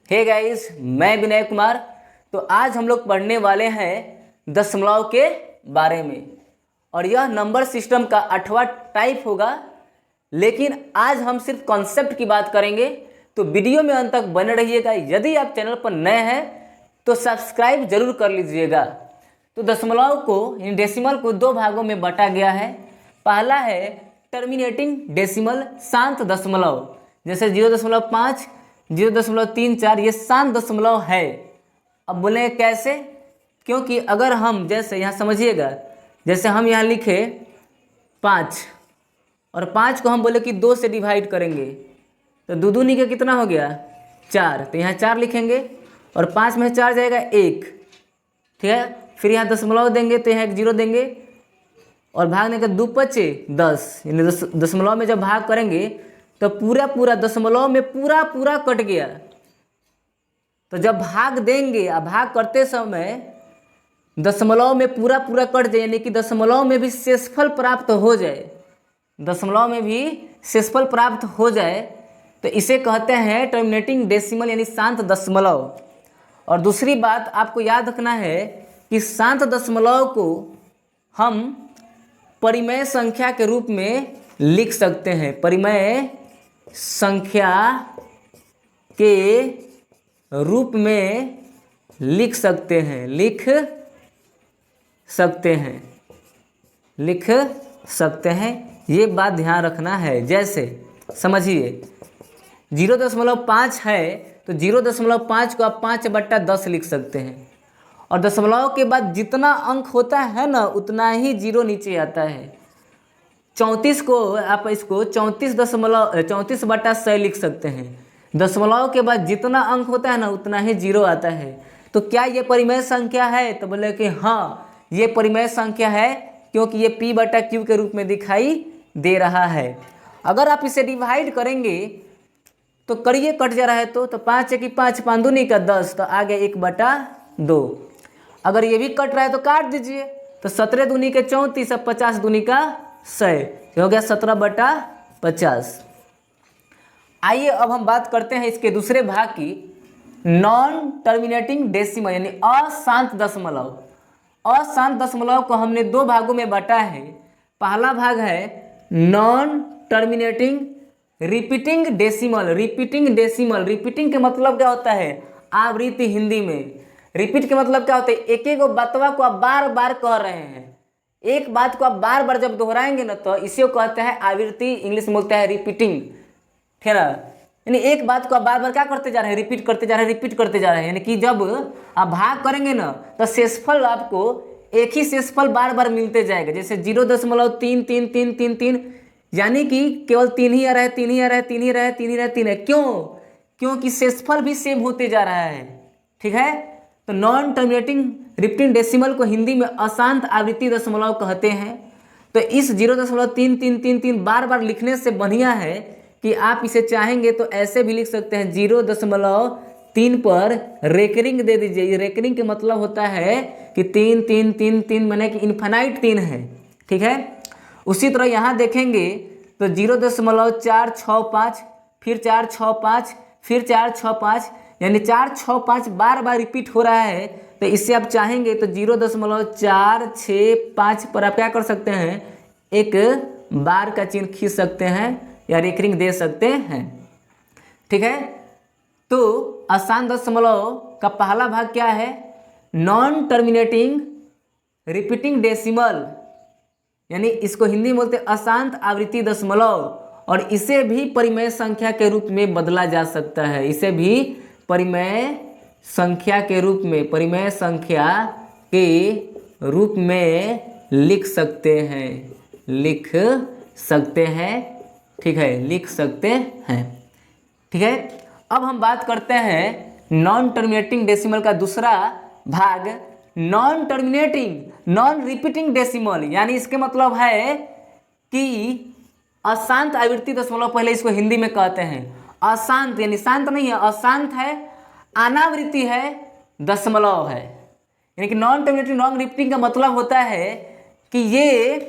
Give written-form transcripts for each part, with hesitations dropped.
Hey guys, मैं विनय कुमार। तो आज हम लोग पढ़ने वाले हैं दशमलव के बारे में और यह नंबर सिस्टम का 8वां टाइप होगा। लेकिन आज हम सिर्फ कॉन्सेप्ट की बात करेंगे, तो वीडियो में अंत तक बने रहिएगा। यदि आप चैनल पर नए हैं तो सब्सक्राइब जरूर कर लीजिएगा। तो दशमलव को इन डेसिमल को दो भागों में बांटा गया है। पहला है टर्मिनेटिंग डेसिमल, शांत दशमलव, जैसे 0.5, 0.34 ये शांत दशमलव है। अब बोले कैसे? क्योंकि अगर हम जैसे यहाँ समझिएगा, जैसे हम यहाँ लिखे 5 और 5 को हम बोले कि 2 से डिवाइड करेंगे तो दो दूनी का कितना हो गया 4, तो यहाँ 4 लिखेंगे और 5 में 4 जाएगा 1, ठीक है। फिर यहाँ दशमलव देंगे तो यहाँ 1 0 देंगे और भागने का 2 पचे 10, यानी दशमलव में जब भाग करेंगे तो पूरा दशमलव में पूरा कट गया। तो जब भाग देंगे और भाग करते समय दशमलव में पूरा कट जाए, यानी कि दशमलव में भी शेषफल प्राप्त हो जाए, दशमलव में भी शेषफल प्राप्त हो जाए, तो इसे कहते हैं टर्मिनेटिंग डेसिमल यानी शांत दशमलव। और दूसरी बात आपको याद रखना है कि शांत दशमलव को हम परिमेय संख्या के रूप में लिख सकते हैं। परिमेय संख्या के रूप में लिख सकते हैं, लिख सकते हैं। ये बात ध्यान रखना है। जैसे समझिए 0.5 है तो 0.5 को आप 5/10 लिख सकते हैं और दशमलव के बाद जितना अंक होता है ना उतना ही 0 नीचे आता है। 34 को आप इसको 34/100 लिख सकते हैं। दशमलव के बाद जितना अंक होता है ना उतना ही 0 आता है। तो क्या ये परिमेय संख्या है? तो बोले कि हाँ, ये परिमेय संख्या है क्योंकि ये P/Q के रूप में दिखाई दे रहा है। अगर आप इसे डिवाइड करेंगे तो करिए, कट जा रहा है तो 5 की 5, 5 दूनी का 10, तो आ गया 1/2। अगर ये भी कट रहा है तो काट दीजिए, तो 17 दूनी के 34 और 50 दूनी का 100, हो गया 17/50। आइए अब हम बात करते हैं इसके दूसरे भाग की, नॉन टर्मिनेटिंग डेसिमल यानी अशांत दशमलव। अशांत दशमलव को हमने दो भागों में बांटा है। पहला भाग है non terminating repeating decimal. Repeating के मतलब क्या होता है? आवृत्ति। हिंदी में रिपीट के मतलब क्या होता है? एक एक बातवा को आप बार बार कह रहे हैं। एक बात को आप बार बार जब दोहराएंगे ना तो इसे कहते हैं आवृत्ति, इंग्लिश में बोलते हैं रिपीटिंग, ठीक है ना। यानी एक बात को आप बार बार क्या करते जा रहे हैं? रिपीट करते जा रहे हैं। यानी कि जब आप भाग करेंगे ना तो शेषफल आपको एक ही शेषफल बार बार मिलते जाएगा। जैसे 0.333333, यानी कि केवल 3 ही आ रहा है। क्यों? क्योंकि शेषफल भी सेम होते जा रहा है, ठीक है। तो नॉन टर्मिनेटिंग रिपीटिंग डेसिमल को हिंदी में अशांत आवृत्ति दशमलव कहते हैं। तो इस 0.3333 बार बार लिखने से बढ़िया है कि आप इसे चाहेंगे तो ऐसे भी लिख सकते हैं, 0.3 पर रेकरिंग दे दीजिए। रेकरिंग के मतलब होता है कि 3 3 3 3, माने कि इन्फिनाइट 3 है, ठीक है। उसी तरह यहाँ देखेंगे तो 0.465, फिर 465, फिर 465, यानी 465 बार बार रिपीट हो रहा है। तो इससे आप चाहेंगे तो 0.465 पर आप क्या कर सकते हैं? एक बार का चिन्ह खींच सकते हैं या रेकरिंग दे सकते हैं, ठीक है। तो अशांत दशमलव का पहला भाग क्या है? नॉन टर्मिनेटिंग रिपीटिंग डेसिमल, यानी इसको हिंदी में बोलते हैं अशांत आवृत्ति दशमलव। और इसे भी परिमेय संख्या के रूप में बदला जा सकता है। इसे भी परिमेय संख्या के रूप में लिख सकते हैं, ठीक है। अब हम बात करते हैं नॉन टर्मिनेटिंग डेसिमल का दूसरा भाग, non terminating non repeating decimal. यानी इसके मतलब है कि अशांत आवृत्ति दशमलव, पहले इसको हिंदी में कहते हैं अशांत, यानी शांत नहीं है, अशांत है, अनावृत्ति है, दशमलव है। यानी कि नॉन टर्मिनेटिंग नॉन रिपीटिंग का मतलब होता है कि ये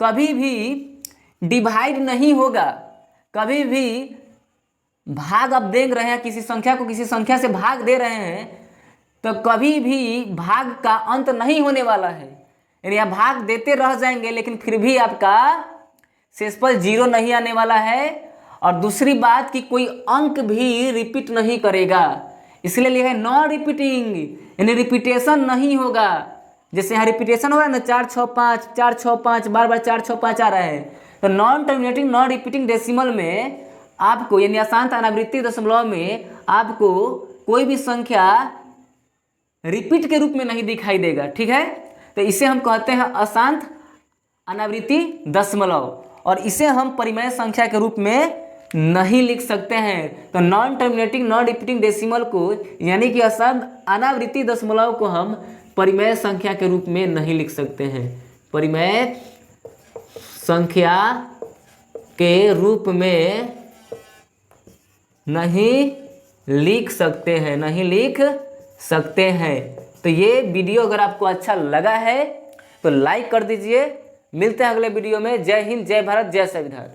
कभी भी डिवाइड नहीं होगा, कभी भी भाग आप देख रहे हैं, किसी संख्या को किसी संख्या से भाग दे रहे हैं, तो कभी भी भाग का अंत नहीं होने वाला है। यानी आप भाग देते रह जाएंगे लेकिन फिर भी आपका शेषफल 0 नहीं आने वाला है। और दूसरी बात कि कोई अंक भी रिपीट नहीं करेगा, इसलिए लिखा है नॉन रिपीटिंग, यानी रिपीटेशन नहीं होगा। जैसे यहाँ रिपीटेशन हो रहा है ना, 4 6 5 4 6 5, बार बार 4 6 5 आ रहा है। तो non terminating non repeating decimal में आपको, यानी अशांत अनावृत्ति दशमलव में आपको कोई भी संख्या रिपीट के रूप में नहीं दिखाई देगा। ठीक है, तो इसे हम कहते हैं अशांत अनावृत्ति दशमलव, और इसे हम परिमेय संख्या के रूप में नहीं लिख सकते हैं। तो non terminating non repeating decimal को, यानी कि अशांत अनावृत्ति दशमलव को हम परिमेय संख्या के रूप में नहीं लिख सकते हैं, परिमेय संख्या के रूप में नहीं लिख सकते हैं, नहीं लिख सकते हैं। तो ये वीडियो अगर आपको अच्छा लगा है तो लाइक कर दीजिए। मिलते हैं अगले वीडियो में। जय हिंद, जय भारत, जय संविधान।